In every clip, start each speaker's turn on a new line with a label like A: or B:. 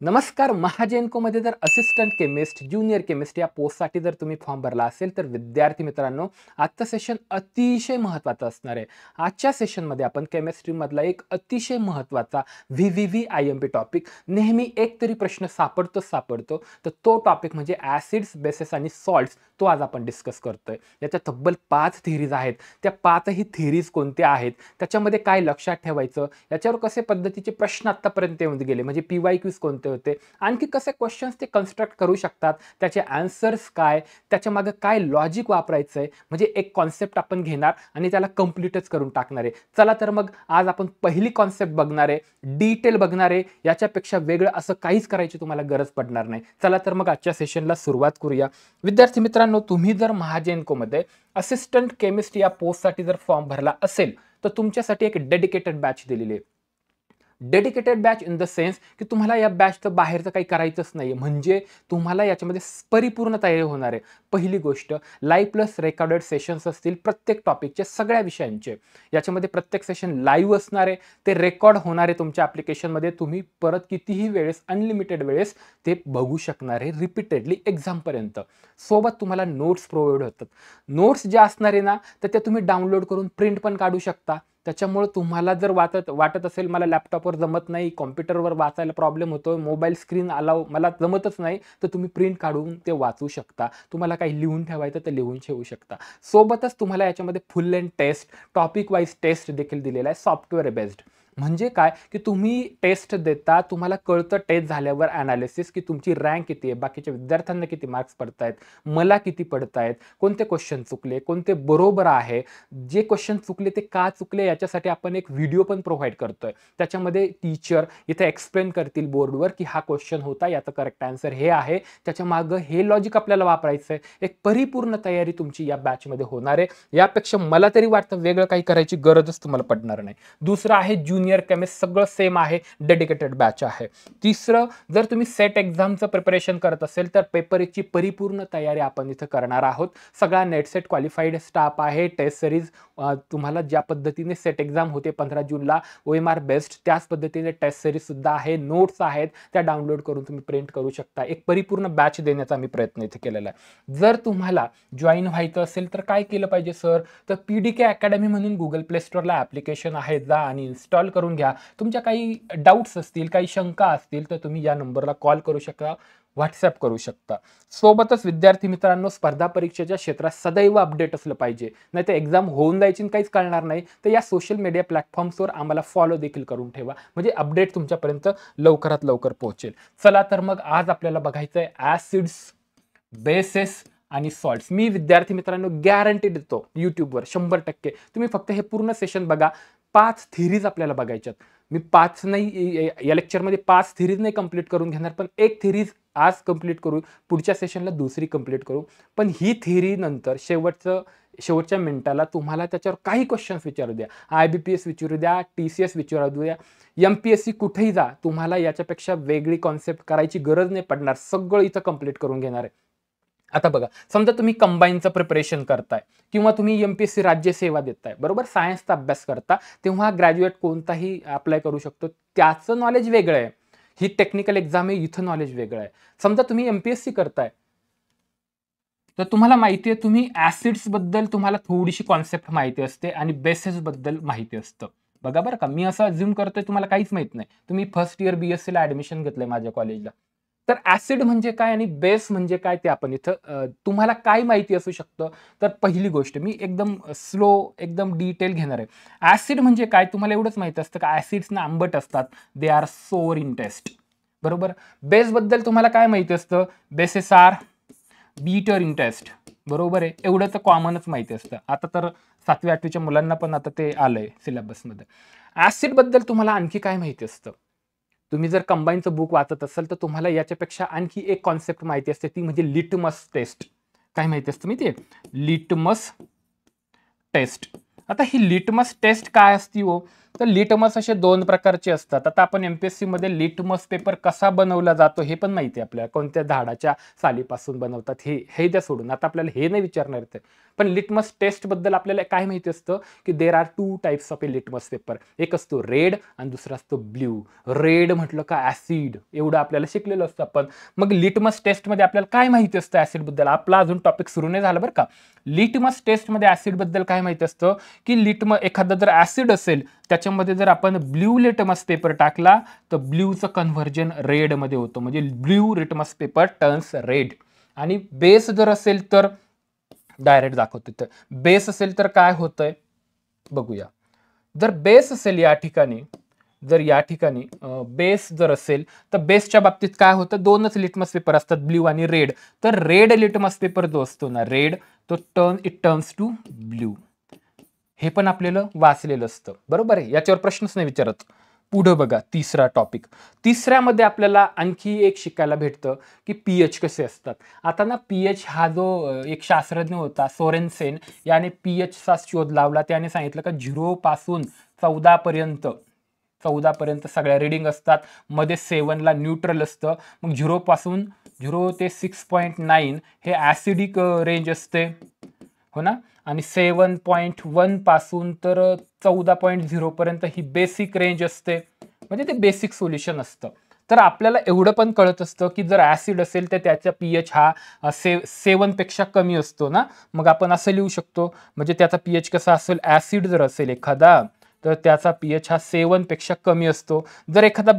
A: नमस्कार. महाजेनको जर assistant chemist, junior chemist या पोस्टसाठी जर तुम्ही फॉर्म भरला असेल तर विद्यार्थी मित्रांनो, आजचं सेशन अतिशय महत्त्वाचं असणार आहे. आजच्या सेशनमध्ये आपण केमिस्ट्रीमधला एक अतिशय महत्त्वाचा VVV-IMP टॉपिक, नेहमी एक तरी प्रश्न सापडतो, तर तो टॉपिक म्हणजे ॲसिड्स, बेसेस आणि सॉल्ट्स. तो आज आपण डिस्कस करतोय. याच्या तब्बल 5 थिअरीज आहेत. त्या 5ही थिअरीज कोणत्या आहेत, त्याच्यामध्ये काय लक्षात ठेवायचं, याच्यावर कसे पद्धतीचे प्रश्न आतापर्यंत येऊन गेले, म्हणजे PYQs कोणते होते, आणखी कसे क्वेश्चन्स ते कन्स्ट्रक्ट करू शकतात, त्याचे आन्सर्स काय, त्याच्या मागे काय लॉजिक वापरायचं आहे, म्हणजे एक कॉन्सेप्ट आपण घेणार आणि त्याला कंप्लीटच करून टाकणार आहे. चला तर मग आज आपण पहिली कॉन्सेप्ट बघणार आहे, डिटेल बघणार आहे. याच्यापेक्षा वेगळं असं काहीच करायची तुम्हाला गरज पडणार नाही. चला तर मग आजच्या सेशनला सुरुवात करूया. विद्यार्थी मित्रांनो, तुम्ही जर महाजेनकोमध्ये असिस्टंट केमिस्ट या पोस्टसाठी जर फॉर्म भरला असेल तर तुमच्यासाठी एक डेडिकेटेड बॅच दिलेली आहे. Dedicated batch in the sense की तुम्हाला या बॅचचं बाहेरचं काही करायचंच नाही, म्हणजे तुम्हाला याच्यामध्ये परिपूर्ण तयारी होणार आहे. पहिली गोष्ट, लाईव्ह प्लस रेकॉर्डेड सेशन्स असतील प्रत्येक टॉपिकचे, सगळ्या विषयांचे. याच्यामध्ये प्रत्येक सेशन लाईव्ह असणार आहे, ते रेकॉर्ड होणार आहे तुमच्या ॲप्लिकेशनमध्ये. तुम्ही परत कितीही वेळेस, अनलिमिटेड वेळेस ते बघू शकणार आहे, रिपीटेडली एक्झामपर्यंत. सोबत तुम्हाला नोट्स प्रोव्हाइड होतात. नोट्स ज्या असणार आहे ना, तर त्या तुम्ही डाउनलोड करून प्रिंट पण काढू शकता. त्याच्यामुळे तुम्हाला जर वाटत असेल मला लॅपटॉपवर जमत नाही, कॉम्प्युटरवर वाचायला प्रॉब्लेम होतो, मोबाईल स्क्रीन मला जमतच नाही, तर तुम्ही प्रिंट काढून ते वाचू शकता. तुम्हाला काही लिहून ठेवायचं तर लिहून ठेवू शकता. सोबतच तुम्हाला याच्यामध्ये full length test, topic wise test देखील दिलेला आहे, सॉफ्टवेअर बेस्ड. म्हणजे काय की तुम्ही टेस्ट देता, तुम्हाला कळतं टेस्ट झाल्यावर ॲनालिसिस की तुमची रँक किती आहे, बाकीच्या विद्यार्थ्यांना किती मार्क्स पडतायत, मला किती पडतायत, कोणते क्वेश्चन चुकले, कोणते बरोबर आहे, जे क्वेश्चन चुकले ते का चुकले, याच्यासाठी आपण एक व्हिडिओ पण प्रोव्हाइड करतोय. त्याच्यामध्ये टीचर इथे एक्सप्लेन करतील बोर्डवर की हा क्वेश्चन होता, याचं करेक्ट आन्सर हे आहे, त्याच्या मागं हे लॉजिक आपल्याला वापरायचं आहे. एक परिपूर्ण तयारी तुमची या बॅचमध्ये होणार आहे. यापेक्षा मला तरी वाटतं वेगळं काही करायची गरजच तुम्हाला पडणार नाही. दुसरं आहे ज्युनियर केमिस्ट, सगळं सेम आहे, डेडिकेटेड बॅच आहे. तिसरं, जर तुम्ही सेट एक्झामचं प्रिपरेशन करत असेल तर पेपर 1ची परिपूर्ण तयारी आपण इथं करणार आहोत. सगळा नेट सेट क्वालिफाईड स्टाफ आहे. टेस्ट सिरीज तुम्हाला ज्या पद्धतीने सेट एक्झाम होते 15 जूनला OMR बेस्ड, त्याच पद्धतीने टेस्ट सिरीज सुद्धा आहे. नोट्स आहेत, त्या डाउनलोड करून तुम्ही प्रिंट करू शकता. एक परिपूर्ण बॅच देण्याचा मी प्रयत्न इथे केलेला आहे. जर तुम्हाला जॉईन व्हायचं असेल तर काय केलं पाहिजे सर, तर PDK अकॅडमी म्हणून गुगल प्ले स्टोअरला ॲप्लिकेशन आहे, जा आणि इन्स्टॉल करून घ्या. तुमच्या काही डाऊट्स असतील, काही शंका असतील तर तुम्ही या नंबरला कॉल करू शकता, व्हॉट्सॲप करू शकता. सोबतच विद्यार्थी मित्रांनो, स्पर्धा परीक्षेच्या क्षेत्रात सदैव अपडेट असलं पाहिजे, नाही तर एक्झाम होऊन जायची काहीच कळणार नाही. तर या सोशल मीडिया प्लॅटफॉर्म्सवर आम्हाला फॉलो देखील करून ठेवा, म्हणजे अपडेट तुमच्यापर्यंत लवकरात लवकर पोहोचेल. चला तर मग आज आपल्याला बघायचं आहे ॲसिड्स, बेसेस आणि सॉल्ट्स. मी विद्यार्थी मित्रांनो गॅरंटी देतो यूट्यूबवर 100%. तुम्ही फक्त हे पूर्ण सेशन बघा. 5 थिअरीज आपल्याला बघायच्यात. मी 5 नाही, या लेक्चरमध्ये 5 थिअरीज नाही कंप्लीट करून घेणार, पण एक थिअरीज आज कंप्लीट करू, पुढच्या सेशनला दुसरी कंप्लीट करू. पण ही थिअरी नंतर शेवटच्या मिनिटाला तुम्हाला त्याच्यावर काही क्वेश्चन्स विचारू द्या, IBPS विचारू द्या, TCS विचारू द्या, MPSC कुठेही जा, तुम्हाला याच्यापेक्षा वेगळी कॉन्सेप्ट करायची गरज नाही पडणार. सगळं इथं कंप्लीट करून घेणार आहे. आता बघा, समजा तुम्ही कंबाईनचं प्रिपरेशन करताय किंवा तुम्ही MPSC राज्यसेवा देताय, बरोबर, सायन्सचा अभ्यास करता, तेव्हा ग्रॅज्युएट कोणताही अप्लाय करू शकतो. त्याचं नॉलेज वेगळं आहे. ही टेक्निकल एक्झाम आहे, इथं नॉलेज वेगळं आहे. समजा तुम्ही MPSC करताय तर तुम्हाला माहिती आहे, तुम्ही ॲसिड्स बद्दल तुम्हाला थोडीशी कॉन्सेप्ट माहिती असते आणि बेसेस बद्दल माहिती असतं. बघा बरं का, मी असं अज्युम करतोय तुम्हाला काहीच माहित नाही. तुम्ही फर्स्ट इयर BSc ला ॲडमिशन घेतलंय माझ्या कॉलेजला. तर ॲसिड म्हणजे काय आणि बेस म्हणजे काय ते आपण इथं तुम्हाला काय माहिती असू शकतं. तर पहिली गोष्ट, मी एकदम स्लो, एकदम डिटेल घेणार आहे. ॲसिड म्हणजे काय, तुम्हाला एवढंच माहिती असतं का ॲसिड्स ना आंबट असतात, they are sour in taste, बरोबर. बेसबद्दल तुम्हाला काय माहिती असतं, bases are bitter in taste, बरोबर आहे. एवढं तर कॉमनच माहिती असतं. आता तर 7वी 8वीच्या मुलांना पण आता ते आलंय सिलेबसमध्ये. ॲसिडबद्दल तुम्हाला आणखी काय माहिती असतं, तुम्ही जर कंबाईनचं बुक वाचत असाल तर तुम्हाला याच्यापेक्षा आणखी एक कॉन्सेप्ट माहिती असते, ती म्हणजे लिटमस टेस्ट. काय माहिती असतं माहिती आहे, लिटमस टेस्ट. आता ही लिटमस टेस्ट काय असती हो, तर लिटमस असे 2 प्रकारचे असतात. आता आपण MPSC मध्ये लिटमस पेपर कसा बनवला जातो हे पण माहिती आहे आपल्याला, कोणत्या झाडाच्या सालीपासून बनवतात हे हे द्या सोडून. आता आपल्याला हे नाही विचारणार आहे. पण लिटमस टेस्ट बद्दल आपल्याला काय माहिती असतं की there are 2 types of A litmus paper. एक असतो रेड आणि दुसरा असतो ब्ल्यू. रेड म्हटलं का ऍसिड, एवढं आपल्याला शिकलेलं असतं आपण. मग लिटमस टेस्ट मध्ये आपल्याला काय माहिती असतं ऍसिड बद्दल? आपला अजून टॉपिक सुरू नाही झाला बरं का. लिटमस टेस्ट मध्ये ऍसिड बद्दल काय माहिती असतं की एखादा जर ऍसिड असेल त्याच्यामध्ये जर आपण ब्ल्यू लिटमस पेपर टाकला तर ब्ल्यूचं कन्व्हर्जन रेड मध्ये होतं, म्हणजे blue litmus paper turns red. आणि बेस जर असेल तर डायरेक्ट दाखवतो, तर बेस असेल तर काय होतंय बघूया. जर बेस असेल या ठिकाणी बेस जर असेल तर बेसच्या बाबतीत काय होतं, 2च लिटमस पेपर असतात, ब्ल्यू आणि रेड. तर रेड लिटमस पेपर जो असतो ना रेड, तो टर्न्स टू ब्ल्यू. हे पण आपल्याला वाचलेलं असतं, बरोबर आहे, याच्यावर प्रश्नच नाही विचारत. पुढे बघा तिसरा टॉपिक. तिसऱ्यामध्ये आपल्याला आणखी एक शिकायला भेटतं की पीएच कसे असतात. आता ना पीएच हा जो एक शास्त्रज्ञ होता सोरेनसेन, याने पीएचचा शोध लावला. त्याने सांगितलं का 0 पासून 14 पर्यंत सगळ्या रिडिंग असतात. मध्ये 7 ला न्यूट्रल असतं. मग 0 ते 6.9 हे ऍसिडिक रेंज असते, हो ना. आणि 7.1 पासून तर 14.0 पर्यंत ही बेसिक रेंज असते, म्हणजे ते बेसिक सोल्युशन असतं. तर आपल्याला एवढं पण कळत असतं की जर ऍसिड असेल तर त्याचा पीएच हा 7 पेक्षा कमी असतो ना. मग आपण असं लिहू शकतो, म्हणजे त्याचा पीएच कसा असेल, ऍसिड जर असेल एखादा तर त्याचा पीएच हा 7 पेक्षा कमी असतो. जर एखादा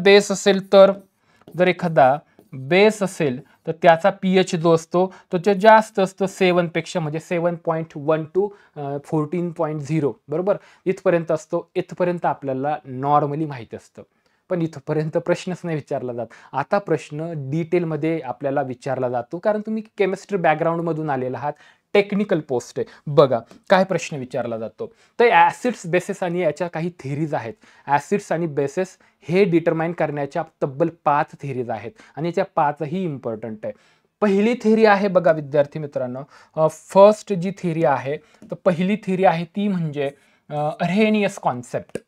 A: बेस असेल तर त्याचा पीएच जो असतो तो जास्त असतो 7 पेक्षा, म्हणजे 7.1 टू 14.0, बरोबर, इथपर्यंत असतो. इथपर्यंत आपल्याला नॉर्मली माहिती असतं. पण इथपर्यंत प्रश्नच नाही विचारला जात. आता प्रश्न डिटेलमध्ये आपल्याला विचारला जातो, कारण तुम्ही केमिस्ट्री बॅकग्राऊंडमधून आलेला आहात, टेक्निकल पोस्ट आहे. बघा काय प्रश्न विचारला जातो. तर ऍसिड्स, बेसेस आणि याच्या काही थिरीज आहेत. ऍसिड्स आणि बेसेस हे डिटरमाइन करण्याच्या तब्बल 5 थिरीज आहेत आणि त्या 5ही इम्पॉर्टंट आहे. पहिली थिअरी आहे बघा विद्यार्थी मित्रांनो, फर्स्ट जी थिअरी आहे, तर पहिली थिअरी आहे ती म्हणजे अर्हेनियस कॉन्सेप्ट.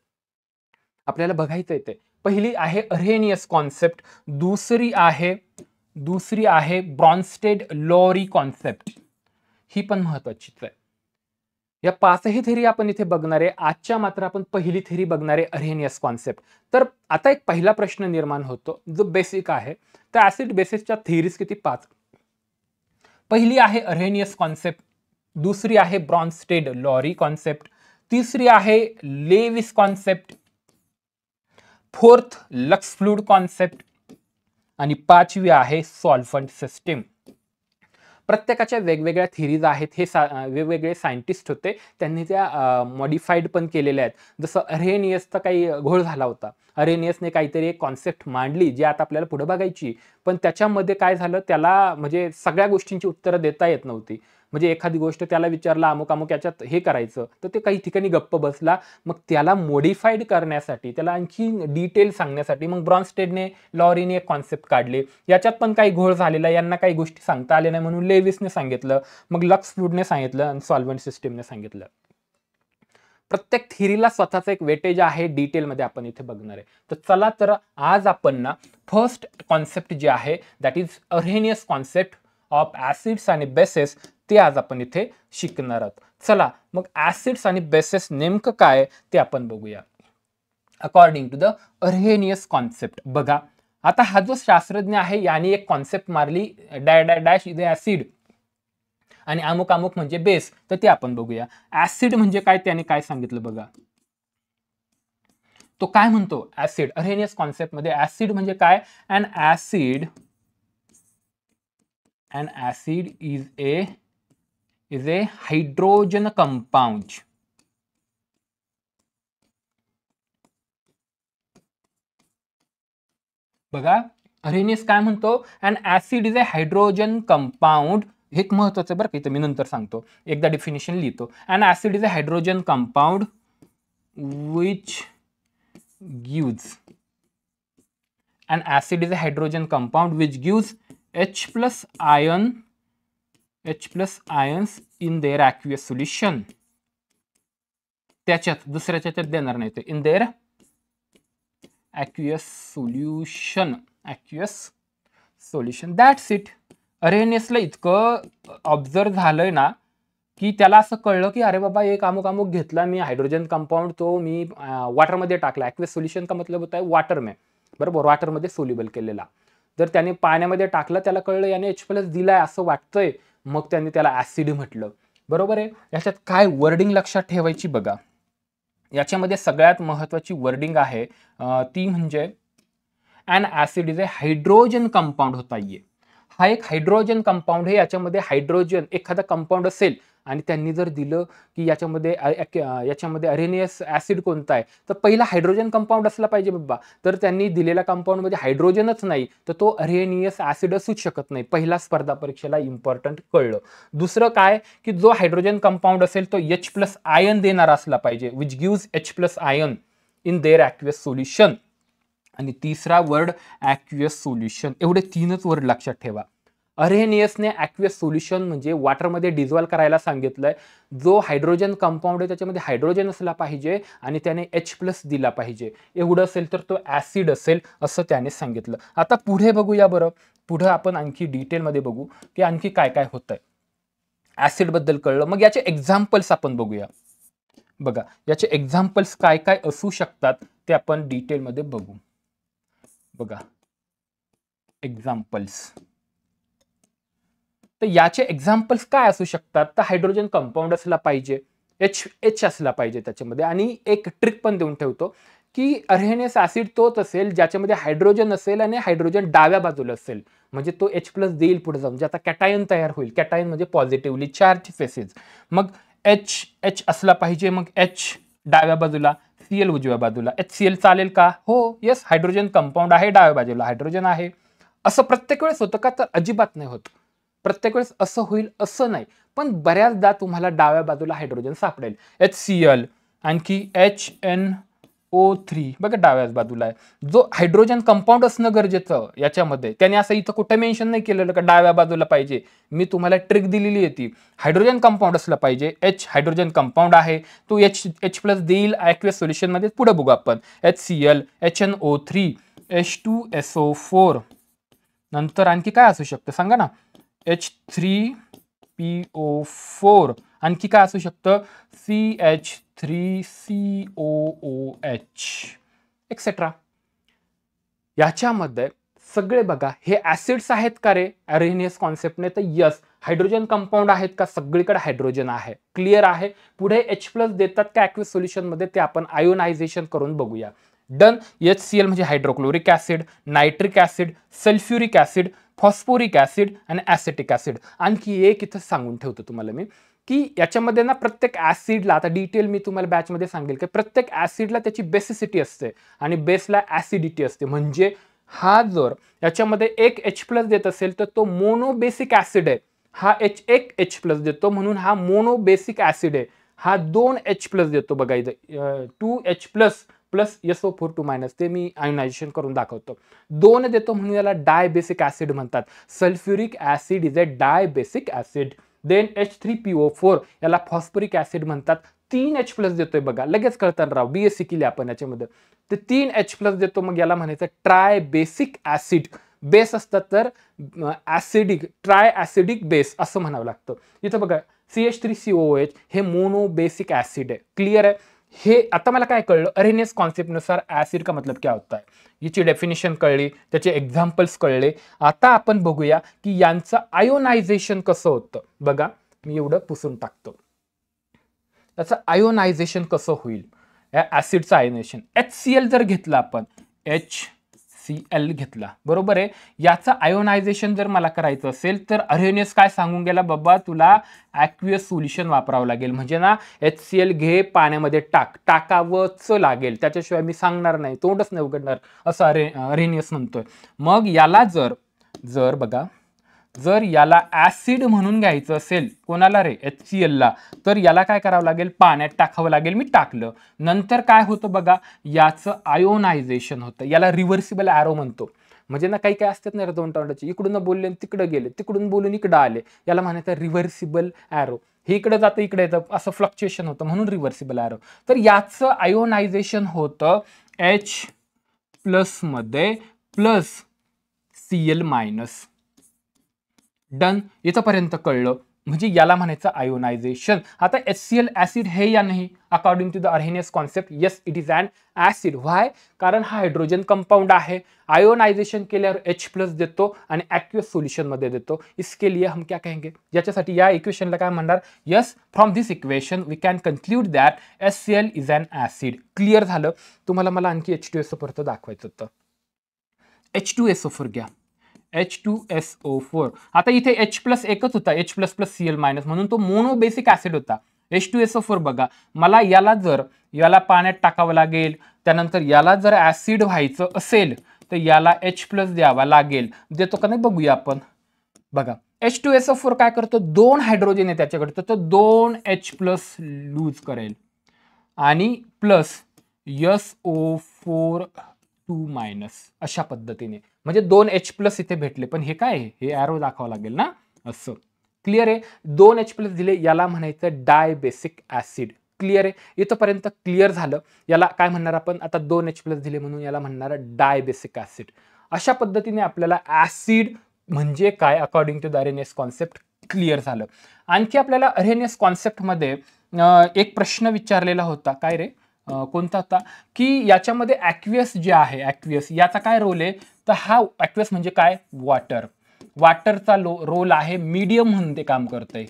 A: आपल्याला बघायचं आहे ते. पहिली आहे अर्हेनियस कॉन्सेप्ट, दुसरी आहे ब्रॉन्स्टेड लॉरी कॉन्सेप्ट, ही पण महत्वाचीच आहे. या 5ही थिअरी आपण इथे बघणार आहे. आजच्या मात्र आपण पहिली थिअरी बघणार आहे, अर्हेनियस कॉन्सेप्ट. तर आता एक पहिला प्रश्न निर्माण होतो जो बेसिक आहे. तर ऍसिड बेसिसच्या थिअरीज किती? 5. पहिली आहे अर्हेनियस कॉन्सेप्ट, दुसरी आहे ब्रॉन्स्टेड लॉरी कॉन्सेप्ट, तिसरी आहे Lewis concept, fourth Lux Flood concept आणि 5वी आहे सॉल्व्हंट सिस्टीम. प्रत्येकाच्या वेगवेगळ्या थिअरीज आहेत. हे वेगवेगळे सायंटिस्ट होते, त्यांनी त्या मॉडिफाईड पण केलेल्या आहेत. जसं अर्हेनियसचा काही घोळ झाला होता. अर्हेनियसने काहीतरी एक कॉन्सेप्ट मांडली जी आता आपल्याला पुढे बघायची, पण त्याच्यामध्ये काय झालं, त्याला म्हणजे सगळ्या गोष्टींची उत्तरं देता येत नव्हती. म्हणजे एखादी गोष्ट त्याला विचारला अमुक अमुक याच्यात हे करायचं, तर ते काही ठिकाणी गप्प बसला. मग त्याला मॉडिफाईड करण्यासाठी, त्याला आणखी डिटेल सांगण्यासाठी मग ब्रॉन्स्टेडने लॉरीने एक कॉन्सेप्ट काढले. याच्यात पण काही घोळ झालेला, यांना काही गोष्टी सांगता आल्या नाही म्हणून लेविसने सांगितलं, मग लक्स फ्लूइडने सांगितलं आणि सॉल्व्हंट सिस्टीमने सांगितलं. प्रत्येक थिअरीला स्वतःचा एक वेटेज आहे, डिटेलमध्ये आपण इथे बघणार आहे. तर चला, तर आज आपण ना फर्स्ट कॉन्सेप्ट जे आहे that is Arrhenius concept of acids आणि बेसेस, ते आज आपण इथे शिकणार आहोत. चला मग ऍसिड्स आणि बेसेस नेमकं काय ते आपण बघूया. According to the Arrhenius concept, बघा आता हा जो शास्त्रज्ञ आहे याने एक कॉन्सेप्ट मारली, डॅश इज ऍसिड आणि अमुक अमुक म्हणजे बेस, तर ते आपण बघूया. ऍसिड म्हणजे काय, त्याने काय सांगितलं बघा. तो काय म्हणतो ऍसिड, अर्हेनियस कॉन्सेप्ट मध्ये ऍसिड म्हणजे काय, an acid is a hydrogen compound. बघा अर्हेनियस काय म्हणतो, an acid is a hydrogen compound. हे एक महत्वाचं बरं का, इथं मी नंतर सांगतो, एकदा डेफिनेशन लिहितो. An acid is a hydrogen compound which gives an acid is a hydrogen compound which gives H plus ions in their aqueous solution. त्याच्यात दुसऱ्याच्या देणार नाही ते, in their aqueous solution that's it. अरेनियसला इतकं ऑब्झर्व झालंय ना की त्याला असं कळलं की अरे बाबा एक अमुक घेतला मी हायड्रोजन कंपाऊंड, तो मी वॉटरमध्ये टाकला. ॲक्वेस सोल्युशन का मतलब होता है वाटर में, बरोबर, वॉटरमध्ये सोल्युबल केलेला. जर त्याने पाण्यामध्ये टाकलं, त्याला कळलं याने H+ दिलाय असं वाटतंय, मग त्याने त्याला ॲसिड म्हटलं. बरोबर आहे. याच्यात काय वर्डिंग लक्षात ठेवायची बघा. याच्यामध्ये सगळ्यात महत्वाची वर्डिंग आहे ती म्हणजे and acid is a hydrogen compound होता ये. हा एक हायड्रोजन कंपाऊंड आहे. याच्यामध्ये हायड्रोजन एखादा कंपाऊंड असेल आणि त्यांनी जर दिलं की याच्यामध्ये अरेनियस ॲसिड कोणता आहे, तर पहिला हायड्रोजन कंपाऊंड असला पाहिजे बाबा. तर त्यांनी दिलेल्या कंपाऊंडमध्ये हायड्रोजनच नाही, तर तो अरेनियस ॲसिड असूच शकत नाही. पहिला स्पर्धा परीक्षेला इम्पॉर्टंट कळलं. दुसरं काय की जो हायड्रोजन कंपाऊंड असेल तो H+ आयन देणारा असला पाहिजे, which gives H+ ion in there aqueous solution. आणि तिसरा वर्ड ॲक्वियस सोल्युशन. एवढे 3च वर्ड लक्षात ठेवा. अरेनियसने ॲक्वियस सोल्युशन म्हणजे वॉटरमध्ये डिझॉल्व्ह करायला सांगितलंय. जो हायड्रोजन कंपाऊंड आहे त्याच्यामध्ये हायड्रोजन असला पाहिजे आणि त्याने H+ दिला पाहिजे. एवढं असेल तर तो ॲसिड असेल असं त्याने सांगितलं. आता पुढे बघूया बरं. पुढे आपण आणखी डिटेलमध्ये बघू की आणखी काय काय होतंय. ॲसिड बद्दल कळलं, मग याचे एक्झाम्पल्स आपण बघूया. बघा याचे एक्झाम्पल्स काय काय असू शकतात ते आपण डिटेलमध्ये बघू. बघा एक्झाम्पल्स, तर याचे एक्झाम्पल्स काय असू शकतात, तर हायड्रोजन कंपाऊंड असला पाहिजे, H असला पाहिजे त्याच्यामध्ये. आणि एक ट्रिक पण देऊन ठेवतो की अरेनियस ॲसिड तोच असेल ज्याच्यामध्ये हायड्रोजन असेल आणि हायड्रोजन डाव्या बाजूला असेल, म्हणजे तो H+ देईल पुढे जाऊन. जे आता कॅटायन तयार होईल, कॅटायन म्हणजे पॉझिटिव्हली चार्ज फेसेस, मग H असला पाहिजे, मग H डाव्या बाजूला, Cl उजव्या बाजूला. HCl चालेल का? हो, येस, हायड्रोजन कंपाऊंड आहे, डाव्या बाजूला हायड्रोजन आहे. असं प्रत्येक वेळेस होतं का? तर अजिबात नाही होत. प्रत्येक वेळेस असं होईल असं नाही, पण बऱ्याचदा तुम्हाला डाव्या बाजूला हायड्रोजन सापडेल. HCl, आणखी HNO3 बघा डाव्या बाजूला आहे. जो हायड्रोजन कंपाऊंड असणं गरजेचं याच्यामध्ये, त्याने असं इथं कुठे मेन्शन नाही केलेलं का डाव्या बाजूला पाहिजे. मी तुम्हाला ट्रिक दिलेली आहे ती, हायड्रोजन कंपाऊंड असलं पाहिजे. H हायड्रोजन कंपाऊंड आहे, तो H+ देईल ॲक्वियस सोल्युशन मध्ये. पुढे बघू आपण. HCl, HNO3, H2SO4, नंतर आणखी काय असू शकतं सांगा ना. H3PO4, आणखी काय असू शकतं, CH3COOH एक्सेट्रा. याच्यामध्ये सगळे बघा हे ऍसिड्स आहेत का रे अरेनियस कॉन्सेप्टने, तर यस. हायड्रोजन कंपाऊंड आहेत का? सगळीकडे हायड्रोजन आहे. क्लिअर आहे. पुढे H+ देतात का ॲक्वियस सोल्युशन मध्ये, ते आपण आयोनायझेशन करून बघूया. डन. HCl म्हणजे hydrochloric acid, nitric acid, sulphuric acid, phosphoric acid आणि ॲसिटिक ऍसिड. आणखी एक इथं सांगून ठेवतो तुम्हाला मी की याच्यामध्ये ना प्रत्येक ऍसिडला, आता डिटेल मी तुम्हाला बॅचमध्ये सांगेल की प्रत्येक ऍसिडला त्याची बेसिसिटी असते आणि बेसला ऍसिडिटी असते. म्हणजे हा जर याच्यामध्ये एक H+ देत असेल तर तो मोनोबेसिक ऍसिड आहे. हा एक H+ देतो म्हणून हा मोनोबेसिक ऍसिड आहे. हा 2 H+ देतो बघा इथं 2H+ प्लस SO4 ते मी आयोनायझेशन करून दाखवतो. 2 देतो म्हणून याला डायबेसिक ऍसिड म्हणतात. Sulphuric acid is a dibasic acid. Then H3PO4 याला फॉस्फोरिक ऍसिड म्हणतात. 3 H+ देतोय बघा, लगेच कळतं राव, BSc केली आपण याच्यामध्ये. ते 3 H+ देतो, मग याला म्हणायचं ट्रायबेसिक ऍसिड. बेस असतात तर ऍसिडिक, ट्राय ऍसिडिक बेस असं म्हणावं लागतं. इथं बघा CH3COOH हे मोनोबेसिक ऍसिड आहे. क्लिअर आहे. हे आता मला काय कळलं, अरेनियस कॉन्सेप्टनुसार ऍसिड का मतलब क्या होता है, याची डेफिनेशन कळली, त्याचे एक्झाम्पल्स कळले. आता आपण बघूया की यांचं आयोनायझेशन कसं होतं. बघा मी एवढं पुसून टाकतो. त्याचं आयोनायझेशन कसं होईल, या ऍसिडचं आयोनायझेशन. HCl जर घेतलं आपण, HCl घेतला, बरोबर आहे. याचं आयोनायझेशन जर मला करायचं असेल तर अरेनियस काय सांगून गेला, बाबा तुला ॲक्वियस सोल्युशन वापरावं लागेल. म्हणजे ना HCl घे, पाण्यामध्ये टाकावंच लागेल, त्याच्याशिवाय मी सांगणार नाही, तोंडच नाही उघडणार असं अरेनियस म्हणतोय. मग याला जर बघा, जर याला ऍसिड म्हणून घ्यायचं असेल कोणाला रे, HCl ला, तर याला काय करावं लागेल, पाण्यात टाकावं लागेल. मी टाकलं, नंतर काय होतं बघा, याचं आयोनायझेशन होतं. याला रिव्हर्सिबल ॲरो म्हणतो. म्हणजे ना काही काय असतात ना दोन तोंडाचे, इकडून बोलले तिकडे गेले, तिकडून बोलून इकडे आले, याला म्हणायचं रिव्हर्सिबल ॲरो. हे इकडे जातं इकडे येतं, असं फ्लक्च्युएशन होतं, म्हणून रिव्हर्सिबल ॲरो. तर याचं आयोनायझेशन होतं H+ प्लस मध्ये प्लस Cl मायनस. डन. इथंपर्यंत कळलं. म्हणजे याला म्हणायचं आयोनायझेशन. आता HCl ऍसिड हे या नाही according to the Arrhenius concept? Yes, it is an acid. Why? कारण हा हायड्रोजन कंपाउंड आहे. आयोनायझेशन केल्यावर H+ देतो आणि ॲक्वियस सोल्युशन मध्ये देतो. इसके लिए हम क्या कहेंगे? याच्यासाठी या इक्वेशनला काय म्हणणार? Yes, from this equation we can conclude that HCl is an acid. Clear झालं? तुम्हाला मला आणखी H2SO परत दाखवायचं होतं. H2SO4 घ्या. H2SO4. आता इथे H+ एकच होता, H++ Cl- म्हणून तो मोनोबेसिक ऍसिड होता. H2SO4 बघा, मला याला पाण्यात टाकावं लागेल, त्यानंतर याला जर ऍसिड व्हायचं असेल तर याला H+ द्यावा लागेल. देतो का नाही बघूया आपण. बघा, H2SO4 काय करतो? 2 हायड्रोजन आहे त्याच्याकडे, तर तो 2 H+ लूज करेल आणि प्लस SO4 अशा पद्धतीने. म्हणजे 2 H+ इथे भेटले. पण हे काय आहे? हे ॲरो दाखवावं लागेल ना, असं. क्लिअर आहे? 2 H+ दिले, याला म्हणायचं डायबेसिक ऍसिड. क्लिअर आहे? इथंपर्यंत क्लिअर झालं. याला काय म्हणणार आपण? आता 2 H+ दिले म्हणून याला म्हणणार डायबेसिक ऍसिड. अशा पद्धतीने आपल्याला ऍसिड म्हणजे काय according to the Arrhenius concept clear झालं. आणखी आपल्याला अर्हेनियस कॉन्सेप्टमध्ये एक प्रश्न विचारलेला होता. काय रे? कोणता होता? की याच्यामध्ये ॲक्वियस जे आहे, ॲक्वियस याचा काय रोल आहे? तर हा ॲक्वियस म्हणजे काय? वॉटर. वॉटरचा रोल आहे मीडियम म्हणून ते काम करतंय.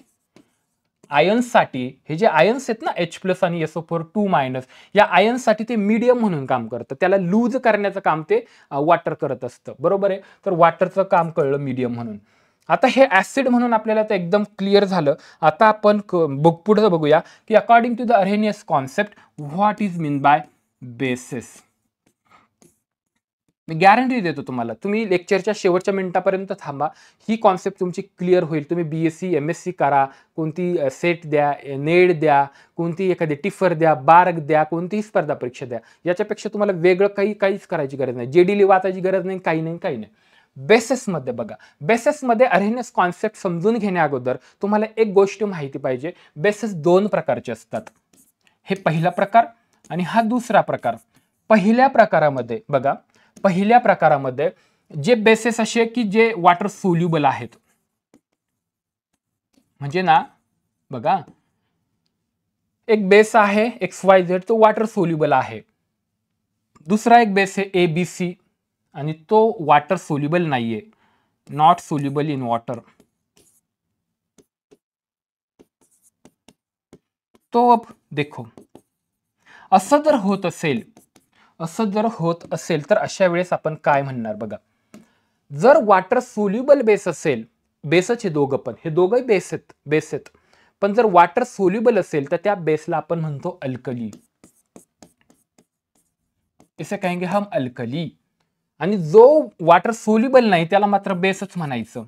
A: आयन्ससाठी हे जे आयन्स आहेत ना H+ आणि SO4 2- या आयन्ससाठी ते मीडियम म्हणून काम करतं. त्याला लूज करण्याचं काम ते वॉटर करत असतं. बरोबर आहे? तर वॉटरचं काम कळलं मीडियम म्हणून. आता हे ऍसिड म्हणून आपल्याला ते एकदम क्लिअर झालं. आता आपण पुढे बघूया की according to the Arrhenius concept what is mean by bases. मी गॅरंटी देतो तुम्हाला, तुम्ही लेक्चरच्या शेवटच्या मिनिटापर्यंत थांबा, ही कॉन्सेप्ट तुमची क्लिअर होईल. तुम्ही BSc MSc करा, कोणती सेट द्या, नेट द्या, कोणती एखादी टिफर द्या, बार्ग द्या, कोणतीही स्पर्धा परीक्षा द्या, याच्यापेक्षा तुम्हाला वेगळं काहीच करायची गरज नाही. JD वाचायची गरज नाही, काही नाही. बेसिसमध्ये बघा, बेसिसमध्ये अर्हेनियस कॉन्सेप्ट समजून घेण्या अगोदर तुम्हाला एक गोष्ट माहिती पाहिजे. बेसिस 2 प्रकारचे असतात. हे पहिला प्रकार आणि हा दुसरा प्रकार. पहिल्या प्रकारामध्ये बघा, पहिल्या प्रकारामध्ये जे बेसेस असे की जे वॉटर सोल्युबल आहेत. म्हणजे ना बघा, एक बेस आहे XYZ, तो वॉटर सोल्युबल आहे. दुसरा एक बेस आहे ABC आणि तो वॉटर सोल्युबल नाहीये, नॉट सोल्युबल इन वॉटर. तो अब देखो, असं जर होत असेल तर अशा वेळेस आपण काय म्हणणार बघा. जर वॉटर सोल्युबल बेस असेल, बेसच हे दोघं पण, हे दोघंही बेस आहेत, पण जर वॉटर सोल्युबल असेल तर त्या बेसला आपण म्हणतो अल्कली. इसे कहेंगे हम अल्कली. आणि जो वॉटर सोल्युबल नाही त्याला मात्र बेसच म्हणायचं.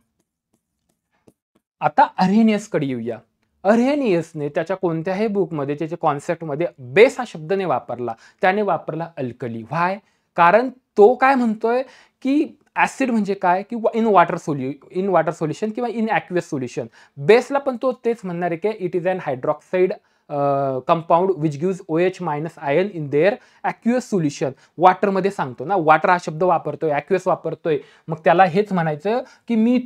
A: आता अर्हेनियस कडे येऊया. अर्हेनियसने त्याच्या कोणत्याही बुकमध्ये त्याच्या कॉन्सेप्टमध्ये बेस हा शब्द नाही वापरला, त्याने वापरला अल्कली. व्हाय? कारण तो काय म्हणतोय की ऍसिड म्हणजे काय की इन वॉटर सोल्युशन किंवा इन ॲक्वियस सोल्युशन. बेसला पण तो तेच म्हणणार आहे की it is an hydroxide compound which gives OH- ion in there aqueous solution. वॉटरमध्ये सांगतो ना, वॉटर हा शब्द वापरतोय, ॲक्वियस वापरतोय, मग त्याला हेच म्हणायचं की मी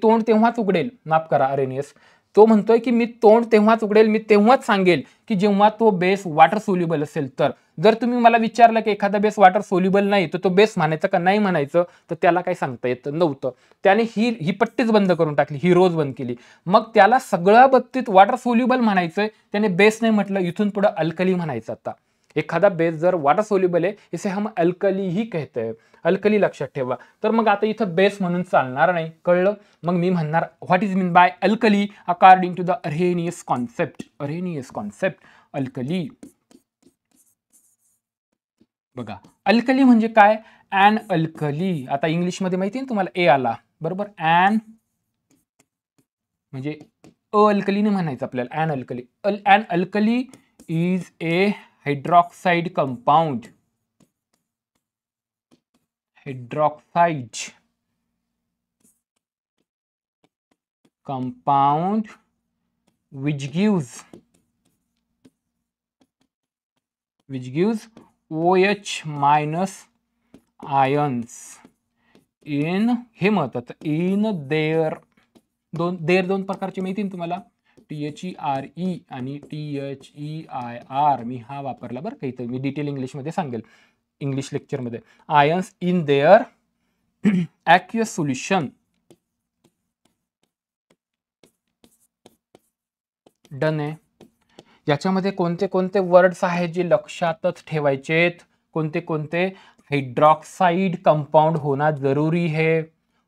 A: तोंड तेव्हाच उघडेल. माफ करा अर्हेनियस, तो म्हणतोय की मी तोंड तेव्हाच उघडेल, मी तेव्हाच सांगेल की जेव्हा तो बेस वॉटर सोल्युबल असेल तर. जर तुम्ही मला विचारलं की एखादा बेस वॉटर सोल्युबल नाही तर तो बेस म्हणायचं का नाही म्हणायचं, तर त्याला काही सांगता येत नव्हतं. त्याने ही पट्टीच बंद करून टाकली, ही रोज बंद केली. मग त्याला सगळ्या बाबतीत वॉटर सोल्युबल म्हणायचंय, त्याने बेस नाही म्हटलं, इथून पुढे अल्कली म्हणायचं. आता एखादा बेस जर वॉटर सोल्युबल आहे इसे हम अल्कली ही कहते हैं. अल्कली लक्षात ठेवा. तर मग आता इथं बेस म्हणून चालणार नाही, कळलं? मग मी म्हणणार what is mean by alkali according to the Arrhenius concept. Arrhenius concept alkali. बघा, अल्कली म्हणजे काय? An alkali. आता इंग्लिशमध्ये माहिती आहे तुम्हाला ए आला, बरोबर? ॲन म्हणजे अल्कली नाही म्हणायचं आपल्याला, an alkali. An alkali is a hydroxide compound. Hydroxide compound which gives OH- ions in, हे महत्वाचं, इन देअर, दोन प्रकारचे माहिती तुम्हाला, THERE आणि THEIR. मी हा वापरला बरं का इथं, मी डिटेल इंग्लिशमध्ये सांगेल इंग्लिश लेक्चरमध्ये. Ions in there aqueous solution. Done आहे. याच्यामध्ये कोणते कोणते वर्ड्स आहेत जे लक्षातच ठेवायचेत, कोणते कोणते, हाइड्रोक्साइड कंपाउंड होना जरूरी है,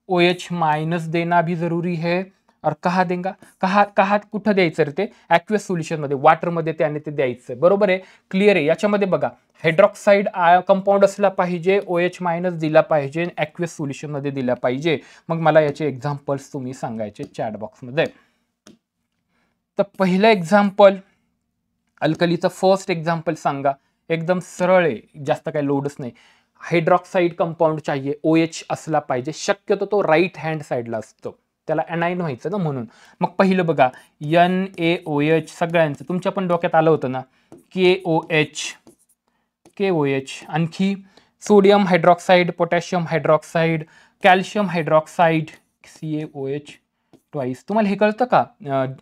A: OH माइनस देना भी जरूरी है, और कहा देंगा, कहा कुठं द्यायचं रे ते, ॲक्युअस सोल्युशन मध्ये, वाटर मध्ये त्याने ते द्यायचं. बरोबर आहे, क्लिअर आहे. याच्यामध्ये बघा, हायड्रॉक्साइड कंपाऊंड असला पाहिजे, OH मायनस दिला पाहिजे, ॲक्युअस सोल्युशन मध्ये दिला पाहिजे. मग मला याचे एक्झाम्पल्स तुम्ही सांगायचे चॅट बॉक्स मध्ये. तर पहिलं एक्झाम्पल, अल्कलीचं फर्स्ट एक्झाम्पल सांगा. एकदम सरळ आहे, जास्त काही लोडच नाही. हायड्रॉक्साइड कंपाऊंड चाहिए, OH असला पाहिजे, शक्यतो तो राईट हँड साईडला असतो, त्याला एनाइन व्हायचं ना म्हणून. मग पहिलं बघा, NaOH, सगळ्यांचं तुमच्या पण डोक्यात आलं होतं ना, KOH. आणखी sodium hydroxide, potassium hydroxide, calcium hydroxide, CaOH twice. तुम्हाला हे कळतं का?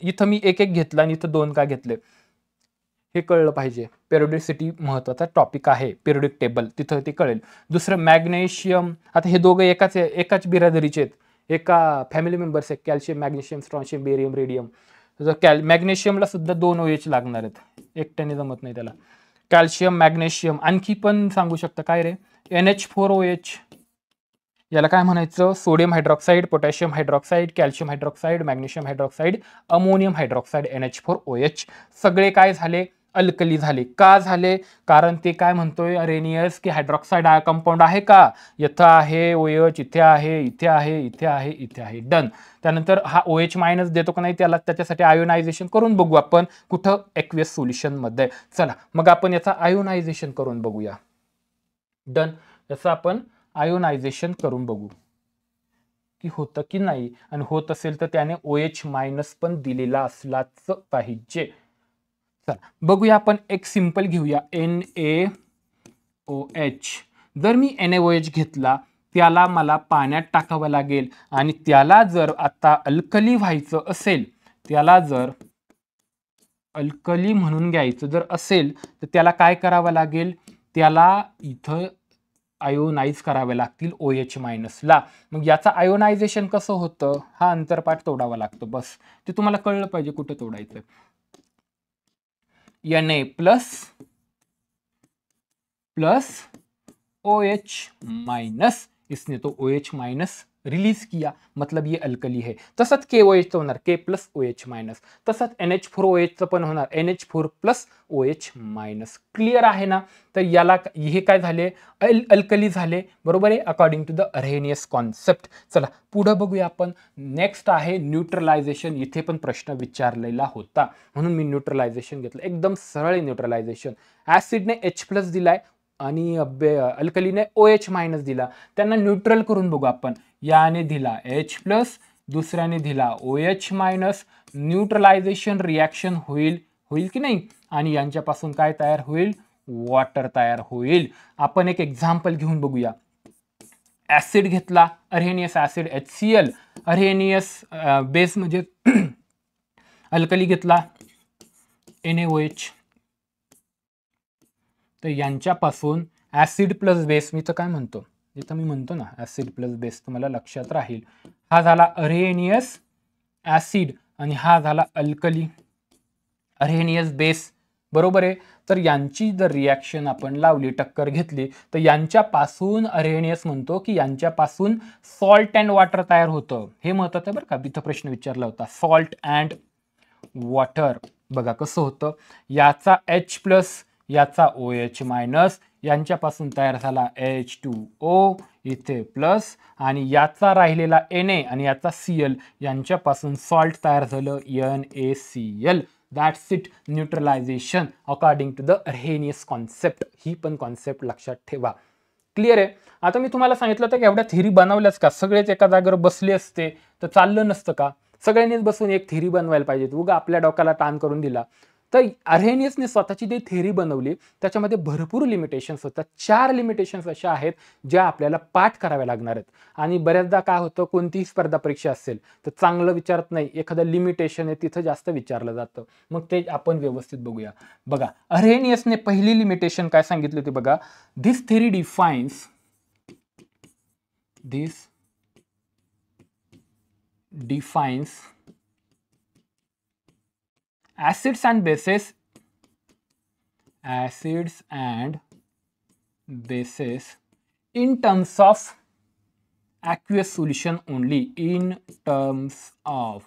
A: इथं मी एक घेतला आणि इथं 2 का घेतले, हे कळलं पाहिजे. पेरियोडिसिटी महत्वाचा टॉपिक आहे, पेरियोडिक टेबल, तिथं ते कळेल. दुसरं मॅग्नेशियम. आता हे दोघं एकाच बिरादरीचे आहेत, एका फॅमिली मेंबर्स आहेत, calcium, magnesium, strontium, barium, radium. मॅग्नेशियमला सुद्धा 2 OH लागणार आहेत, एकट्याने जमत नाही त्याला. Calcium, magnesium. आणखी पण सांगू शकता काय रे, NH4OH. याला काय म्हणायचं, sodium hydroxide, potassium hydroxide, calcium hydroxide, magnesium hydroxide, ammonium hydroxide, NH4OH. सगळे काय झाले, अल्कली झाले. का झाले? कारण ते काय म्हणतोय अरेनियस की हायड्रॉक्साइड कंपाऊंड आहे का, इथं आहे OH, इथे आहे, इथे आहे, इथे आहे, इथे आहे. डन. त्यानंतर हा OH मायनस देतो का नाही, त्याच्यासाठी आयोनायझेशन करून बघू आपण, कुठं, ॲक्वियस सोल्युशन मध्ये. चला मग आपण याचा आयोनायझेशन करून बघूया. डन. याचं आपण आयोनायझेशन करून बघू की होतं की नाही, आणि होत असेल तर त्याने OH मायनस पण दिलेला असलाच पाहिजे. चला बघूया आपण, एक सिंपल घेऊया, NaOH. जर मी NaOH घेतला, त्याला मला पाण्यात टाकावं लागेल, आणि त्याला जर आता अल्कली व्हायचं असेल, त्याला जर अल्कली म्हणून घ्यायचं जर असेल, तर त्याला काय करावं लागेल, त्याला इथं आयोनाइज करावे लागतील OH मायनसला. मग याचा आयोनायझेशन कसं होतं, हा अंतरपाठ तोडावा लागतो. बस ते तुम्हाला कळलं पाहिजे कुठं तोडायचं. Na प्लस OH माइनस, इसने तो OH माइनस रिलीज किया, मतलब ये अल्कली है. तसंच KOH होणार, K प्लस OH मायनस. तसंच NH4OH पण होणार, NH4 plus OH minus. Clear आहे ना? तर याला हे काय झाले, अल्कली झाले. बरोबर आहे, according to the Arrhenius concept. चला पुढे बघूया आपण. नेक्स्ट आहे न्यूट्रलायझेशन. इथे पण प्रश्न विचारलेला होता, म्हणून मी न्यूट्रलायझेशन घेतलं. एकदम सरळ न्यूट्रलायझेशन. ऍसिडने H प्लस दिलाय आणि अल्कलीने OH मायनस दिला, त्यांना न्यूट्रल करून बघू आपण. याने दिला H प्लस, दुसऱ्याने दिला OH मायनस. न्यूट्रलायझेशन रिॲक्शन होईल की नाही, आणि यांच्यापासून काय तयार होईल, वॉटर तयार होईल. आपण एक एक्झाम्पल घेऊन बघूया. ऍसिड घेतला, Arrhenius acid HCl, Arrhenius base म्हणजे अल्कली घेतला NaOH. तर यांच्यापासून ऍसिड प्लस बेस, मी तर काय म्हणतो, इथं मी म्हणतो ना ऍसिड प्लस बेस, तुम्हाला लक्षात राहील. हा झाला अरेनियस ऍसिड आणि हा झाला अल्कली अरेनियस बेस. बरोबर आहे. तर यांची जर रिॲक्शन आपण लावली, टक्कर घेतली, तर यांच्यापासून अरेनियस म्हणतो की यांच्यापासून सॉल्ट अँड वॉटर तयार होतं. हे महत्त्वाचं आहे बरं का, इथं प्रश्न विचारला होता, सॉल्ट अँड वॉटर. बघा कसं होतं, याचा H प्लस, याचा OH मायनस, यांच्यापासून तयार झाला H2O इथे प्लस, आणि याचा राहिलेला Na आणि याचा Cl, यांच्यापासून सॉल्ट तयार झालं NaCl. That's it, neutralization according to the Arrhenius concept. ही पण कॉन्सेप्ट लक्षात ठेवा. क्लिअर आहे. आता मी तुम्हाला सांगितलं होतं की एवढ्या थेरी बनवल्याच का, सगळेच एका जागेवर बसले असते तर चाललं नसतं का, सगळ्यांनीच बसून एक थेरी बनवायला पाहिजे. उगा आपल्या डोक्याला ताण करून दिला तर अर्हेनियसने स्वतःची जी थेअरी बनवली त्याच्यामध्ये भरपूर लिमिटेशन्स होतात. 4 लिमिटेशन्स अशा आहेत ज्या आपल्याला पाठ कराव्या लागणार आहेत. आणि बऱ्याचदा काय होतं, कोणतीही स्पर्धा परीक्षा असेल तर चांगलं विचारत नाही, एखादं लिमिटेशन आहे तिथं जास्त विचारलं जातं. मग ते आपण व्यवस्थित बघूया. बघा, अर्हेनियसने पहिली लिमिटेशन काय सांगितली होती बघा. दिस theory defines acids and bases in terms of aqueous solution only. In terms of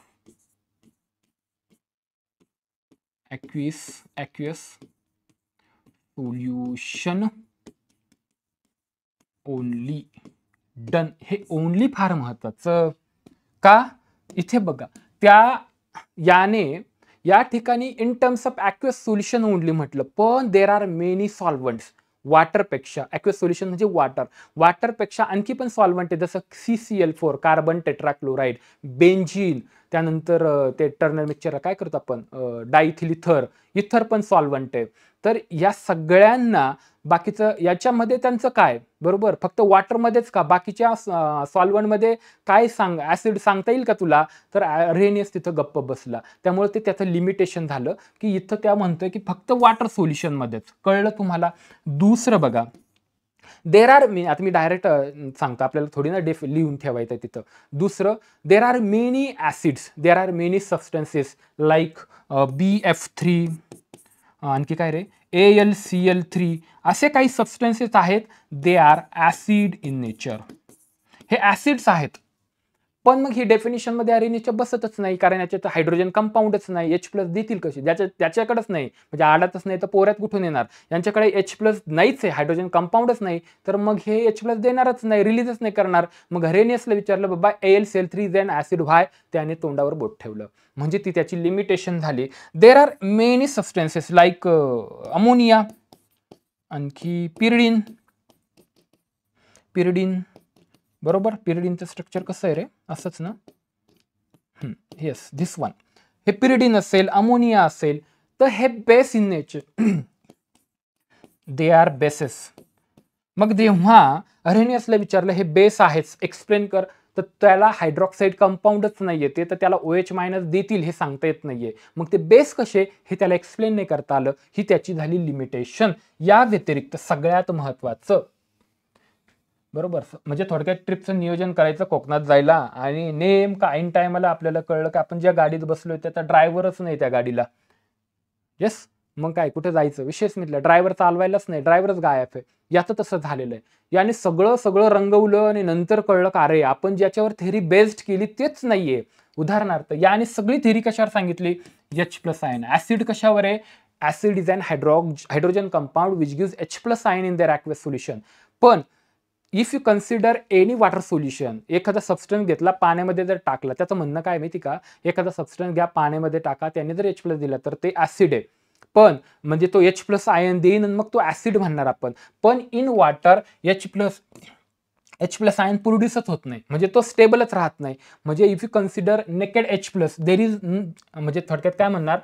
A: aqueous solution only. Done. हे ओनली फार महत्वाचं का. इथे बघा, या ठिकाणी in terms of aqueous solution only म्हटलं, पण देर आर मेनी सॉल्व्हंट्स. वॉटरपेक्षा, ॲक्वेस सोल्युशन म्हणजे वॉटरपेक्षा आणखी पण सॉल्व्हंट आहे, जसं CCl4 कार्बन टेट्राक्लोराईड, बेंझिन, त्यानंतर ते टर्नर मिक्सचरला काय करतो आपण, डायथिल इथर पण सॉल्व्हंट आहे. तर या सगळ्यांना बाकीचं याच्यामध्ये त्यांचं काय, बरोबर, फक्त वॉटरमध्येच का, बाकीच्या सॉल्व्हंटमध्ये काय ऍसिड सांगता येईल का तुला. तर अर्हेनियस तिथं गप्प बसला. त्यामुळे ते त्याचं लिमिटेशन झालं की इथं त्या म्हणतोय की फक्त वॉटर सोल्युशन मध्येच. कळलं तुम्हाला. दुसरं बघा, आता मी डायरेक्ट सांगतो, आपल्याला थोडी ना लिहून ठेवायचं आहे तिथं. दुसरं, देर are many acids, there are many substances like BF3, आणखी काय रे, AlCl3, असे काही सबस्टन्सेस आहेत. They are acid in nature. हे ऍसिड्स आहेत, पण मग ही डेफिनेशन मध्ये अर्हेनियसच्या बसतच नाही, कारण याच्यात हायड्रोजन कंपाऊंडच नाही. H+ देतील कशी, त्याच्याकडेच नाही, म्हणजे आडातच नाही तर पोऱ्यात कुठून येणार. यांच्याकडे H+ नाहीच आहे, हायड्रोजन कंपाऊंडच नाही, तर मग हे H+ देणारच नाही, रिलीजच नाही करणार. मग अर्हेनियसला विचारलं, बाबा AlCl3 इज एन ऍसिड व्हाय, त्याने तोंडावर बोट ठेवलं. म्हणजे ती त्याची लिमिटेशन झाली. देर are many substances like ammonia, आणखी पिरिडिन, बरोबर. पिरिडिनचं स्ट्रक्चर कसं आहे रे, असंच ना. Yes, this one. हे पिरिडिन असेल, अमोनिया असेल, तर हे base in nature, they are bases. मग जेव्हा अर्हेनियसला विचारलं हे बेस आहेच, एक्सप्लेन कर, तर त्याला हायड्रॉक्साईड कंपाऊंडच नाही येते, तर त्याला OH- देतील हे सांगता येत नाहीये. मग ते बेस कसे हे त्याला एक्सप्लेन नाही करता आलं, ही त्याची झाली लिमिटेशन. या व्यतिरिक्त सगळ्यात महत्वाचं, बरोबर, म्हणजे थोडक्यात ट्रिपचं नियोजन करायचं कोकणात जायला, आणि नेमका ऐन टायमाला आपल्याला कळलं की आपण ज्या गाडीत बसलोय त्याचा ड्रायव्हरच नाही त्या गाडीला. येस, मग काय, कुठे जायचं, विशेष म्हटलं ड्रायव्हर चालवायलाच नाही, ड्रायव्हरच गायब आहे. याचं तसं झालेलं आहे. याने सगळं रंगवलं आणि नंतर कळलं का अरे आपण ज्याच्यावर थेअरी बेस्ड केली तेच नाहीये. उदाहरणार्थ, याने सगळी थेअरी कशावर सांगितली, H+ आयन. ऍसिड कशावर आहे, acid is an hydrogen compound which gives H+ ion in there aqueous solution. पण if you consider any water solution, एखादा सबस्टन्स घेतला, पाण्यामध्ये जर टाकला, त्याचं म्हणणं काय माहिती का, एखादा सबस्टन्स घ्या, पाण्यामध्ये टाका, त्याने जर H+ दिला तर ते ऍसिड आहे. पण म्हणजे तो H+ आयन देईन आणि मग तो ऍसिड म्हणणार आपण. पण इन वॉटर H+ आयन प्रोड्यूसच होत नाही, म्हणजे तो स्टेबलच राहत नाही. म्हणजे if you consider naked H+, there is, म्हणजे थोडक्यात काय म्हणणार,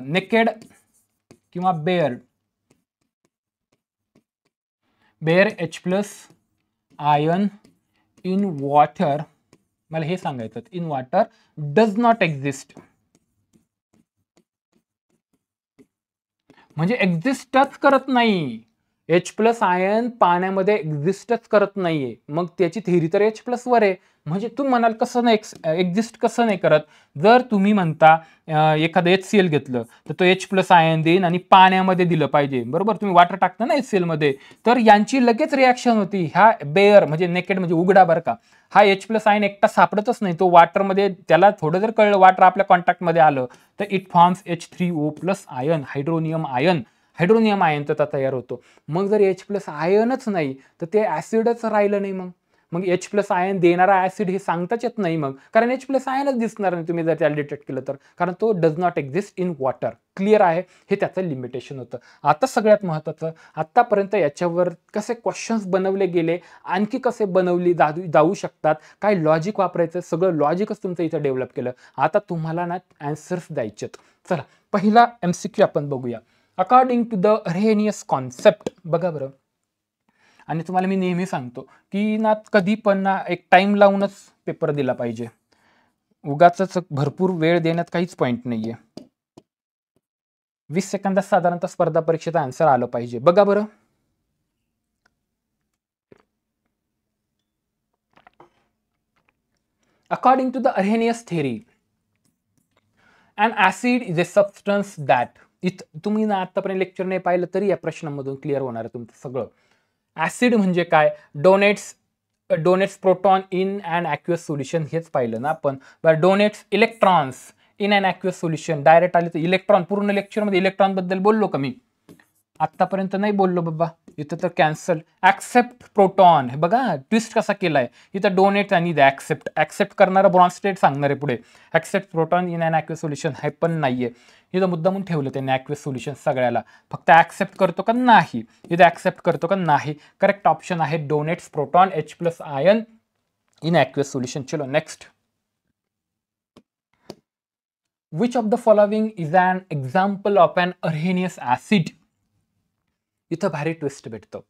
A: नेकेड किंवा bare H+ ion in water, मला हे सांगायचं, in water does not exist. म्हणजे एक्झिस्टच करत नाही. H+ आयन पाण्यामध्ये एक्झिस्टच करत नाहीये. मग त्याची थेअरी तर H+ वर आहे. म्हणजे तुम्ही म्हणाल कसं नाही एक्झिस्ट कसं नाही करत. जर तुम्ही म्हणता एखादं HCl घेतलं तर तो H+ आयन देईन आणि पाण्यामध्ये दिलं पाहिजे, बरोबर, तुम्ही वॉटर टाकता ना HCl मध्ये, तर यांची लगेच रिॲक्शन होती. ह्या बेअर म्हणजे नेकेड म्हणजे उघडा बरं का, हा H+ आयन एकटा सापडतच नाही, तो वॉटरमध्ये, त्याला थोडं जर कळलं वॉटर आपल्या कॉन्टॅक्टमध्ये आलं तर it forms H3O+ ion, hydronium ion तर तयार होतो. मग जर H+ आयनच नाही तर ते ऍसिडच राहिलं नाही. मग मग H+ आयन देणारा ऍसिड हे सांगताच येत नाही मग, कारण H+ आयनच दिसणार नाही तुम्ही जर त्याला डिटेक्ट केलं तर, कारण तो does not exist in water. Clear आहे, हे त्याचं लिमिटेशन होतं. आता सगळ्यात महत्त्वाचं, आतापर्यंत याच्यावर कसे क्वेश्चन्स बनवले गेले, आणखी कसे बनवली जाऊ शकतात, काय लॉजिक वापरायचं, सगळं लॉजिकच तुमचं इथं डेव्हलप केलं. आता तुम्हाला ना आन्सर्स द्यायचेत. चला पहिला MCQ आपण बघूया. According to the Arrhenius concept, बघा बरं, आणि तुम्हाला मी नेहमी सांगतो की ना कधी पण ना एक टाइम लावूनच पेपर दिला पाहिजे, उगाच भरपूर वेळ देण्यात काहीच पॉईंट नाहीये. 20 सेकंदात साधारणतः स्पर्धा परीक्षेचा आन्सर आलं पाहिजे. बघा बरं, according to the Arrhenius theory, an acid is a substance that, तुम्ही ना आतापर्यंत लेक्चर नाही पाहिलं तरी या प्रश्नामधून क्लिअर होणार आहे तुमचं सगळं. ऍसिड म्हणजे काय, donates proton in and aqueous solution, हेच पाहिलं ना आपण. Donates electrons in and aqueous solution, direct आले तर इलेक्ट्रॉन. पूर्ण लेक्चरमध्ये इलेक्ट्रॉन बद्दल बोललो का मी? आतापर्यंत नाही बोललो बाबा, इथं तर कॅन्सल. ऍक्सेप्ट प्रोटॉन, हे बघा ट्विस्ट कसा केलाय, इथं डोनेट आणि ऍक्सेप्ट करणारा ब्रॉन्स्टेट सांगणार आहे पुढे. Accept proton in an aqueous solution हे पण नाहीये, इथं मुद्दामून ठेवलं त्यांनी ॲक्युअस सोल्युशन सगळ्याला. फक्त ऍक्सेप्ट करतो का नाही, इथं ऍक्सेप्ट करतो का नाही. करेक्ट ऑप्शन आहे donates proton H+ ion in aqueous solution. चलो next. Which of the following is an example of an Arrhenius acid? इथं भारी ट्विस्ट भेटतो.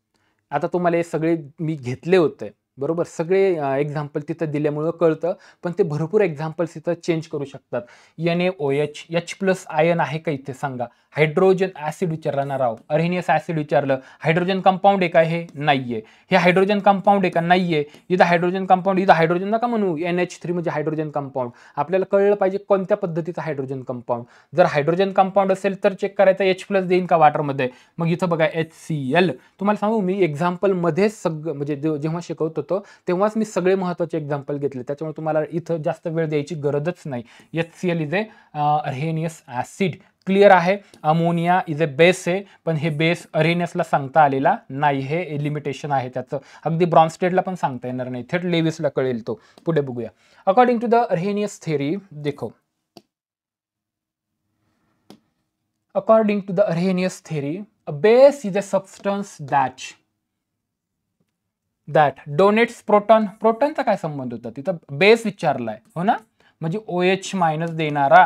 A: आता तुम्हाला हे सगळे मी घेतले होते बरोबर, सगळे एक्झाम्पल तिथं दिल्यामुळं कळतं, पण ते भरपूर एक्झाम्पल्स इथं चेंज करू शकतात. NaOH, H+ आयन आहे का इथे सांगा. हायड्रोजन ऍसिड विचारला ना राव, अरहेनियस ऍसिड विचारलं, हायड्रोजन कंपाऊंड आहे का, हे नाहीये. हे हायड्रोजन कंपाऊंड आहे का, नाहीये. इथं हायड्रोजन कंपाऊंड, इथं हायड्रोजन नका म्हणू, NH3 म्हणजे हायड्रोजन कंपाऊंड. आपल्याला कळलं पाहिजे कोणत्या पद्धतीचा हायड्रोजन कंपाऊंड. जर हायड्रोजन कंपाऊंड असेल तर चेक करायचं H+ देईन का वॉटरमध्ये. मग इथं बघा HCl. तुम्हाला सांगू मी एक्झाम्पल मध्ये सगळं, म्हणजे जेव्हा शिकवत होतो तेव्हाच मी सगळे महत्त्वाचे एक्झाम्पल घेतले, त्याच्यामुळे तुम्हाला इथं जास्त वेळ द्यायची गरजच नाही. HCl is a Arrhenius acid. Clear आहे. अमोनिया इज ए बेस आहे, पण हे बेस अरहेनियसला सांगता आलेला नाही, हे लिमिटेशन आहे त्याचं. अगदी ब्रॉन्स्टेडला पण सांगता येणार नाही, थेट लेविसला कळेल तो. पुढे बघूया. According to the Arrhenius theory, देखो, according to the Arrhenius theory, a base is a substance that donates proton. प्रोटॉनचा काय संबंध होता तिथं, बेस विचारलाय हो ना, म्हणजे OH- देणारा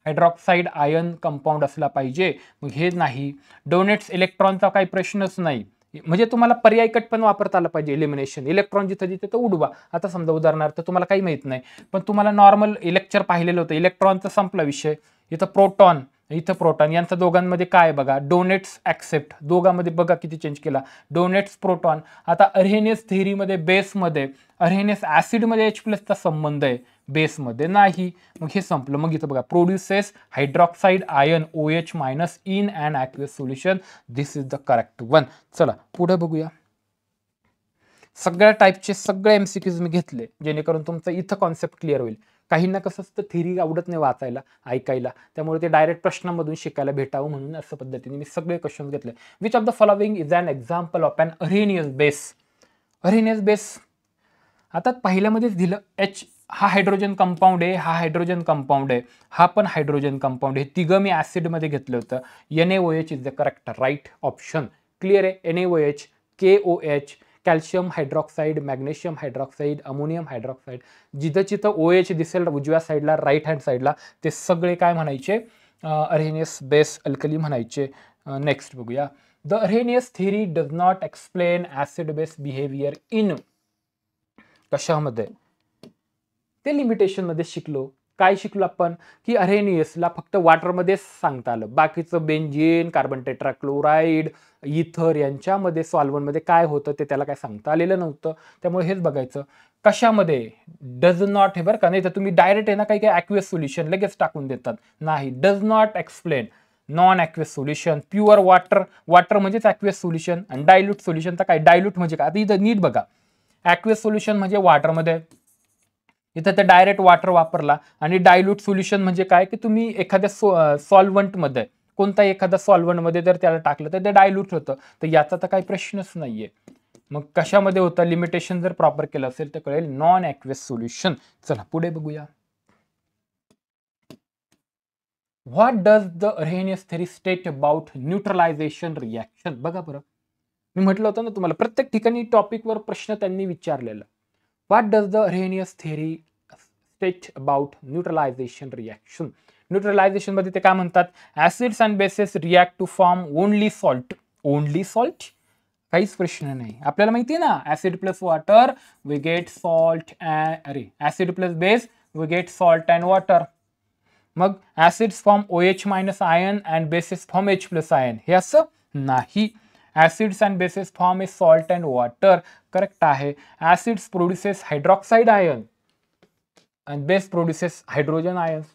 A: हायड्रॉक्साईड आयन कंपाऊंड असला पाहिजे, मग हे नाही. डोनेट्स इलेक्ट्रॉनचा काही प्रश्नच नाही, म्हणजे तुम्हाला पर्याय कट पण वापरता आला पाहिजे. एलिमिनेशन, इलेक्ट्रॉन जिथं जिथे तर उडवा. आता समजा उदाहरणार्थ तुम्हाला काही माहित नाही, पण तुम्हाला नॉर्मल लेक्चर पाहिलेलं होतं, इलेक्ट्रॉनचा संपला विषय, इथं प्रोटॉन, इथं प्रोटॉन, यांच्या दोघांमध्ये काय बघा, डोनेट्स ऍक्सेप्ट, दोघांमध्ये बघा किती चेंज केला, डोनेट्स प्रोटॉन. आता अरहेनियस थेरीमध्ये बेसमध्ये, अरहेनियस ऍसिडमध्ये H+चा संबंध आहे, बेसमध्ये नाही, मग हे संपलं. मग इथं बघा, produces hydroxide ion OH- in an aqueous solution. This is the correct one. चला पुढे बघूया. सगळ्या टाईपचे सगळे MCQs मी घेतले, जेणेकरून तुमचं इथं कॉन्सेप्ट क्लिअर होईल. काहींना कसं असतं, थेरी आवडत नाही वाचायला, ऐकायला, त्यामुळे ते डायरेक्ट प्रश्नामधून शिकायला भेटावं म्हणून असं पद्धतीने मी सगळे क्वेश्चन घेतले. Which of the following is an example of an Arrhenius base? Arrhenius base आता पहिल्यामध्येच दिलं, H हा हायड्रोजन कंपाऊंड आहे, हा हायड्रोजन कंपाऊंड आहे, हा पण हायड्रोजन कंपाऊंड आहे. तिघं मी ऍसिडमध्ये घेतलं होतं. NaOH is the correct right option. Clear आहे. NaOH, KOH, calcium hydroxide, magnesium hydroxide, ammonium hydroxide, जिथं जिथं OH दिसेल उजव्या साईडला, राईट हँड साईडला, ते सगळे काय म्हणायचे, अरहेनियस बेस अल्कली म्हणायचे. नेक्स्ट बघूया. The Arrhenius theory does not explain acid base behaviour in, कशामध्ये, ते लिमिटेशन मध्ये शिकलो. काय शिकलो आपण, की अरहेनियसला फक्त वॉटरमध्येच सांगता आलं, बाकीचं बेंझीन, कार्बन टेट्राक्लोराईड, इथर यांच्यामध्ये सॉल्व्हंटमध्ये काय होतं ते त्याला काय सांगता आलेलं नव्हतं. त्यामुळे हेच बघायचं कशामध्ये, डज नॉट, हे बरं का, नाही तर तुम्ही डायरेक्ट आहे ना काही काही ॲक्युअस सोल्युशन लगेच टाकून देतात. नाही, does not explain non aqueous solution, pure water, water म्हणजेच ॲक्युअस सोल्युशन, आणि डायल्यूट सोल्युशन तर काय, डायल्यूट म्हणजे काय. आता इथं नीट बघा, ॲक्युअस सोल्युशन म्हणजे वॉटरमध्ये, इथं ते डायरेक्ट वॉटर वापरला, आणि डायल्यूट सोल्युशन म्हणजे काय, की तुम्ही एखाद्या सॉल्व्हंटमध्ये, कोणता एखादा सॉल्व्हंटमध्ये जर त्याला टाकलं तर ते डायल्यूट होतं. तर याचा तर काही प्रश्नच नाहीये. मग कशामध्ये होतं, लिमिटेशन जर प्रॉपर केलं असेल तर कळेल नॉन ॲक्वेस सोल्युशन. चला पुढे बघूया. What does the Arrhenius theory state about neutralization reaction. बघा बरं, मी म्हटलं होतं ना तुम्हाला प्रत्येक ठिकाणी टॉपिकवर प्रश्न त्यांनी विचारलेला. What does the Arrhenius theory state about neutralization reaction. Neutralization मध्ये ते काय म्हणतात, acids and bases react to form only salt. Only salt, काहीच प्रश्न नाही. आपल्याला माहिती आहे ना, acid plus water we get salt, अरे acid plus base we get salt and water. मग acids form OH minus ion and bases form H plus ion. हे असं नाही. Acids and bases form A salt and water. Correct आहे. Acids produces hydroxide ion and base produces hydrogen ions.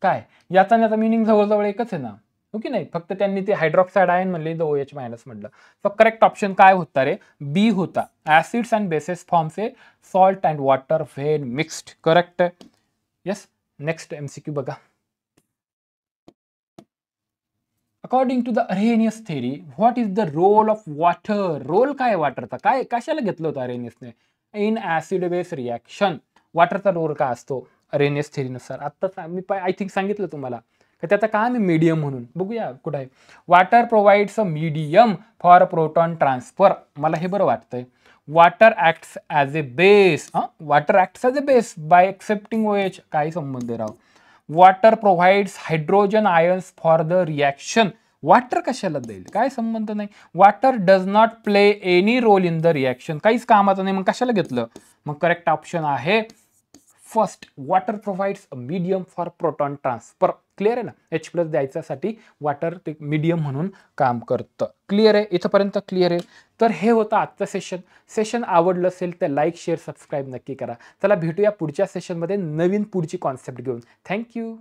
A: काय याचा आणि याचा meaning जवळजवळ एकच आहे ना, हो की नाही. फक्त त्यांनी ते हायड्रॉक्साईड आयन म्हणले, द OH मायनस म्हटलं. सो करेक्ट ऑप्शन काय होता रे, बी होता. Acids and bases forms a salt and water when mixed. Correct. Yes. Next MCQ बघा. According to the Arrhenius theory what is the role of water. Role काय वॉटरचा, काय कशाला घेतलं होतं अरहेनियसने इन ऍसिड बेस रिॲक्शन. वॉटरचा रोल काय असतो अरहेनियस थेरीनुसार. आता मी आय थिंक सांगितलं तुम्हाला का त्याचा काय मी मीडियम म्हणून. बघूया कुठं आहे. Water provides a medium for proton transfer. मला हे बरं वाटतंय. Water acts as a base. Water acts as a base by accepting OH. काही संबंध राव. Water provides hydrogen ions for the reaction. Water कशाला देईल, काय संबंध नाही. Water does not play any role in the reaction. काहीच कामाचं नाही, मग कशाला घेतलं. मग करेक्ट ऑप्शन आहे first. Water provides a medium for proton transfer. Clear आहे ना. H प्लस द्यायच्यासाठी वॉटर ते मीडियम म्हणून काम करतं. क्लिअर आहे, इथंपर्यंत क्लिअर आहे. तर हे होतं आजचं सेशन आवडलं असेल तर लाईक शेअर सबस्क्राईब नक्की करा. चला भेटूया पुढच्या सेशनमध्ये नवीन पुढची कॉन्सेप्ट घेऊन. थँक्यू.